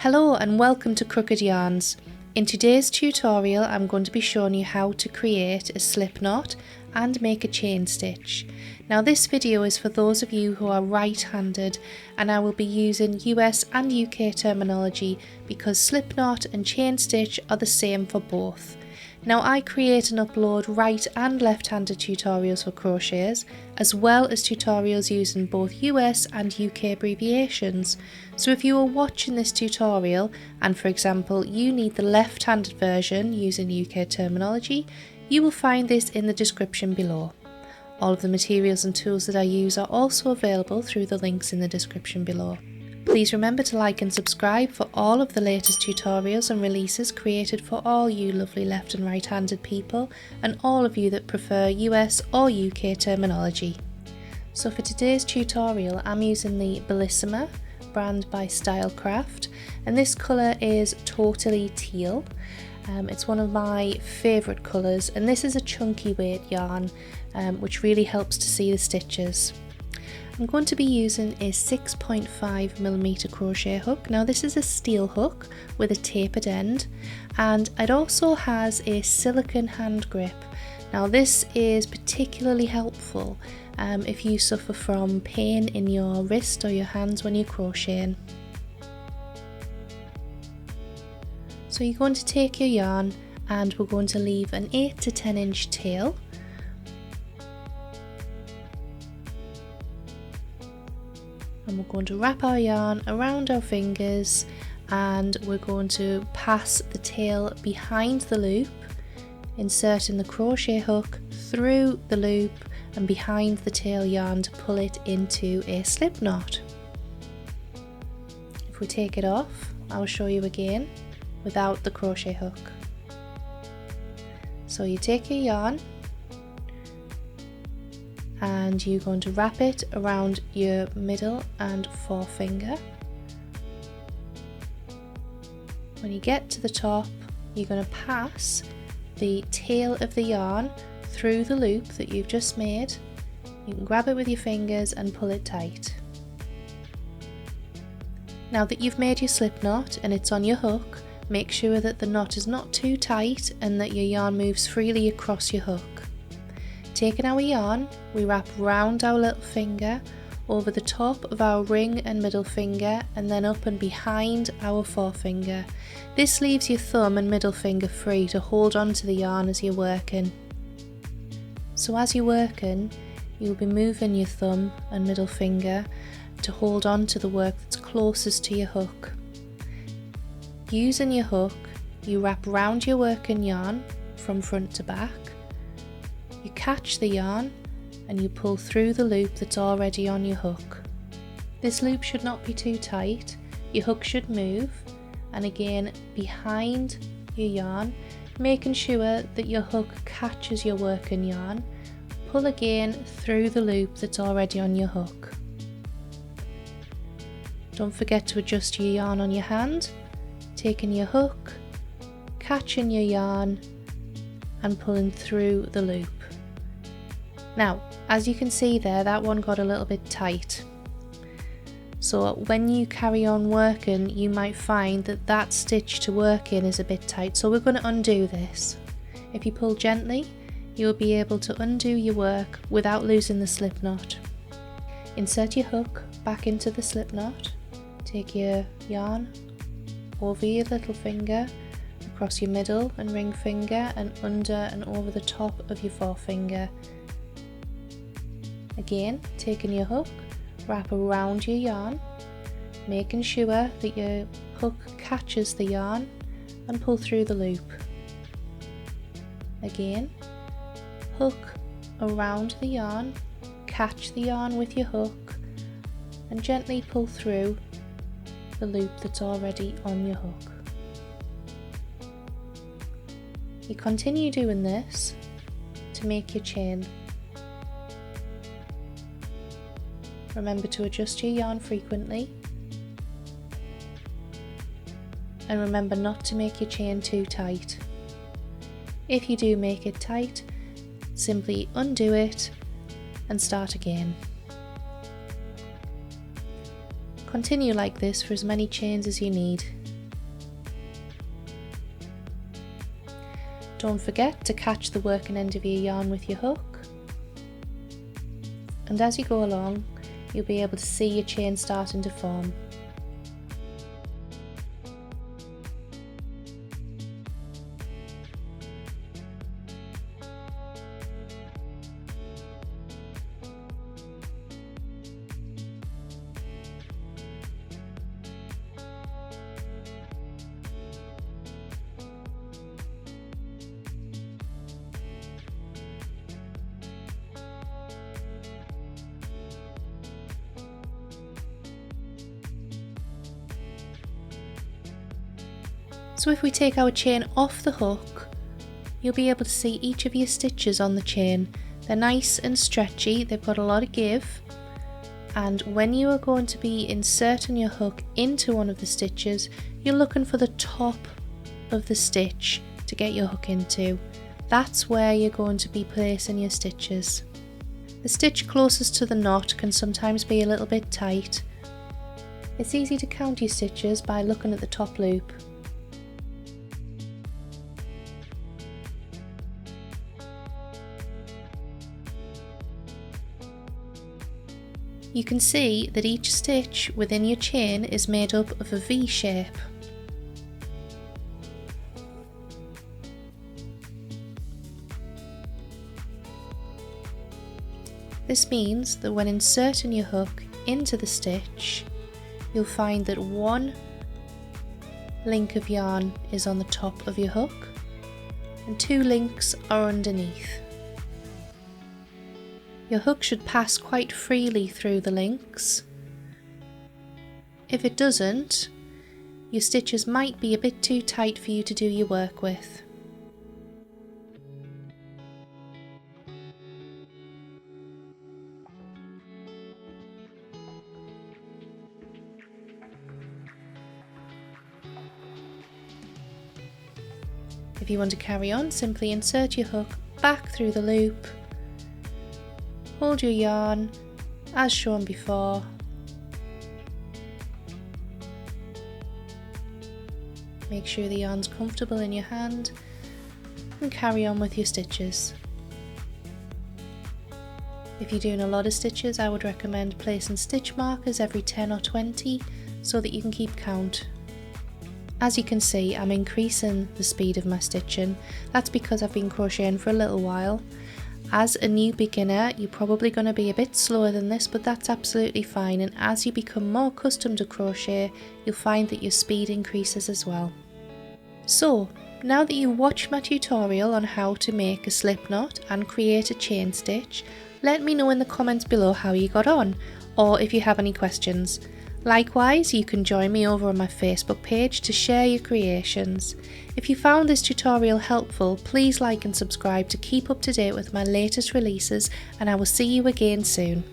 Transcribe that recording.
Hello and welcome to Crooked Yarns. In today's tutorial I'm going to be showing you how to create a slip knot and make a chain stitch. Now this video is for those of you who are right-handed, and I will be using US and UK terminology because slip knot and chain stitch are the same for both. Now I create and upload right and left-handed tutorials for crocheters, as well as tutorials using both US and UK abbreviations. So if you are watching this tutorial and for example you need the left-handed version using UK terminology, you will find this in the description below. All of the materials and tools that I use are also available through the links in the description below. Please remember to like and subscribe for all of the latest tutorials and releases created for all you lovely left and right handed people and all of you that prefer US or UK terminology. So for today's tutorial I'm using the Bellissima brand by Stylecraft, and this colour is totally teal. It's one of my favourite colours, and this is a chunky weight yarn which really helps to see the stitches. I'm going to be using a 6.5mm crochet hook. Now this is a steel hook with a tapered end, and it also has a silicone hand grip. Now this is particularly helpful if you suffer from pain in your wrist or your hands when you're crocheting. So you're going to take your yarn and we're going to leave an 8 to 10 inch tail. And we're going to wrap our yarn around our fingers and we're going to pass the tail behind the loop, inserting the crochet hook through the loop and behind the tail yarn to pull it into a slip knot. If we take it off, I'll show you again without the crochet hook. So you take your yarn and you're going to wrap it around your middle and forefinger. When you get to the top, you're going to pass the tail of the yarn through the loop that you've just made. You can grab it with your fingers and pull it tight. Now that you've made your slip knot and it's on your hook, make sure that the knot is not too tight and that your yarn moves freely across your hook. Taking our yarn, we wrap round our little finger, over the top of our ring and middle finger, and then up and behind our forefinger. This leaves your thumb and middle finger free to hold on to the yarn as you're working. So as you're working, you'll be moving your thumb and middle finger to hold on to the work that's closest to your hook. Using your hook, you wrap round your working yarn from front to back. You catch the yarn and you pull through the loop that's already on your hook. This loop should not be too tight, your hook should move, and again behind your yarn, making sure that your hook catches your working yarn. Pull again through the loop that's already on your hook. Don't forget to adjust your yarn on your hand, taking your hook, catching your yarn and pulling through the loop. Now, as you can see there, that one got a little bit tight. So when you carry on working, you might find that that stitch to work in is a bit tight. So we're going to undo this. If you pull gently, you'll be able to undo your work without losing the slip knot. Insert your hook back into the slip knot. Take your yarn over your little finger, across your middle and ring finger, and under and over the top of your forefinger. Again, taking your hook, wrap around your yarn, making sure that your hook catches the yarn and pull through the loop. Again, hook around the yarn, catch the yarn with your hook and gently pull through the loop that's already on your hook. You continue doing this to make your chain. Remember to adjust your yarn frequently, and remember not to make your chain too tight. If you do make it tight, simply undo it and start again. Continue like this for as many chains as you need. Don't forget to catch the working end of your yarn with your hook, and as you go along you'll be able to see your chain starting to form. So if we take our chain off the hook, you'll be able to see each of your stitches on the chain. They're nice and stretchy, they've got a lot of give, and when you are going to be inserting your hook into one of the stitches, you're looking for the top of the stitch to get your hook into. That's where you're going to be placing your stitches. The stitch closest to the knot can sometimes be a little bit tight. It's easy to count your stitches by looking at the top loop. You can see that each stitch within your chain is made up of a V shape. This means that when inserting your hook into the stitch, you'll find that one link of yarn is on the top of your hook and two links are underneath. Your hook should pass quite freely through the links. If it doesn't, your stitches might be a bit too tight for you to do your work with. If you want to carry on, simply insert your hook back through the loop. Hold your yarn as shown before, make sure the yarn's comfortable in your hand and carry on with your stitches. If you're doing a lot of stitches, I would recommend placing stitch markers every 10 or 20 so that you can keep count. As you can see, I'm increasing the speed of my stitching. That's because I've been crocheting for a little while. As a new beginner, you're probably going to be a bit slower than this, but that's absolutely fine, and as you become more accustomed to crochet, you'll find that your speed increases as well. So, now that you watched my tutorial on how to make a slip knot and create a chain stitch, let me know in the comments below how you got on, or if you have any questions. Likewise, you can join me over on my Facebook page to share your creations. If you found this tutorial helpful, please like and subscribe to keep up to date with my latest releases, and I will see you again soon.